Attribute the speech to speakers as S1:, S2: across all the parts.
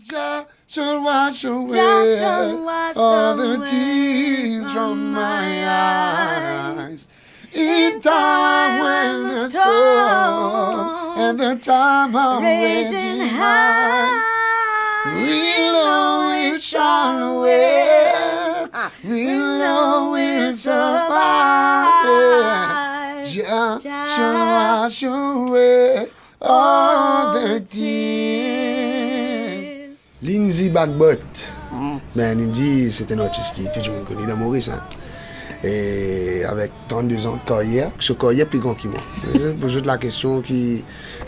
S1: Jah shall wash away all the tears from my eyes. In time when the storm and the time of raging high, we know it shall away, we know we'll survive. Jah shall wash away all the tears. Lindsay Bagbot. Ben, Lindsay, c'est un artiste qui est toujours connu dans Maurice. Hein. Et avec 32 ans de carrière, ce carrière plus grand que moi. Je pose la question qui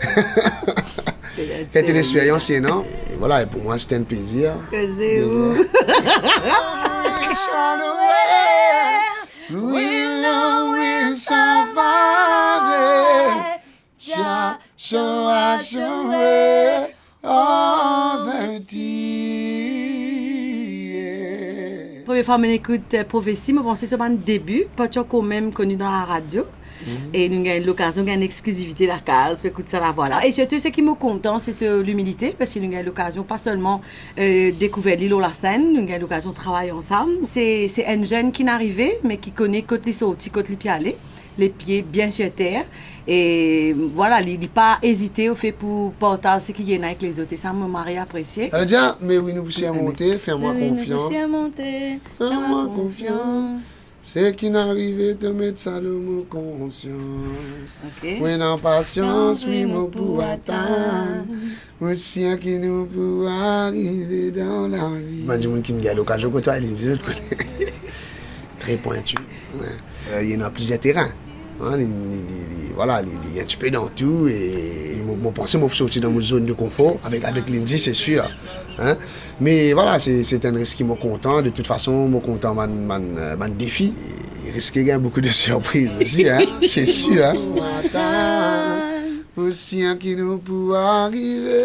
S1: a été l'expérience, non? Et voilà, et pour moi, c'était un plaisir.
S2: Que c'est où?
S1: We know we'll survive. Jah shall wash away all the tears.
S2: Première fois que j'écoute Prophétie, je pensais sur mon début, pas quand même connu dans la radio. Et nous avons l'occasion d'une exclusivité de la case, pour écouter ça la voilà. Et surtout, ce qui me content, c'est l'humilité, parce que nous avons l'occasion pas seulement découvrir l'île ou la scène, nous avons l'occasion de travailler ensemble. C'est un jeune qui n'est arrivé, mais qui connaît côté les sorties, côté les pieds aller, les pieds bien sur terre. Et voilà, il n'a pas hésité au fait pour partager ce qu'il y a avec les autres. Et ça m'a apprécié.
S1: Elle dit, mais oui, nous poussons à monter, fais-moi confiance.
S2: Fais-moi confiance.
S1: C'est qui n'arrive de mettre ça dans mon conscience.
S2: Okay.
S1: Oui, en patience, oui, mon pour attendre. Aussi, qui nous pour arriver dans la vie. Je dis, qui n'a l'occasion que toi, Lindsay, je connais. Très pointu. Il y en a plusieurs terrains. Hein, voilà, il y a un petit peu dans tout. Et je pense que je suis sorti dans ma zone de confort. Avec Lindsay, c'est sûr. Hein? Mais voilà, c'est un risque qui me content. De toute façon, je suis content de défi. Il risque qu'il y ait beaucoup de surprises aussi, hein? C'est sûr. Hein? Aussi, qui nous peut arriver.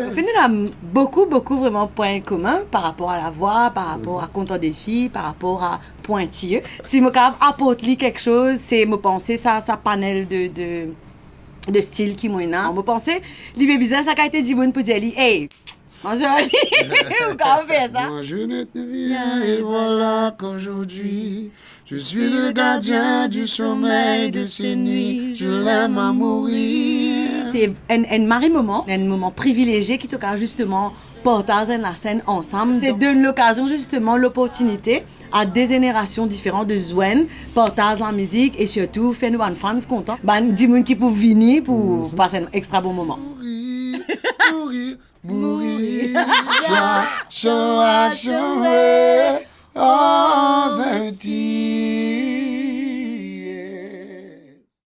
S2: Au final, on a beaucoup vraiment points communs par rapport à la voix, par rapport à Content des filles, par rapport à Pointilleux. Si je apporte quelque chose, c'est me penser ça panel de style qui m'en a. Je pense les bizarre ça a été dit pour dire hey, moi joli, ou comment faire ça?
S1: Moi je ne te rien et voilà qu'aujourd'hui je suis le gardien du sommeil de ces nuits. Je l'aime à mourir.
S2: C'est un moment privilégié qui te justement partager la scène ensemble. C'est donne l'occasion justement l'opportunité à des générations différentes de joindre, partager la musique et surtout faire nous fans contents. Dis moi qui pour venir pour passer un extra bon moment.
S1: Mourir. Jah shall wash away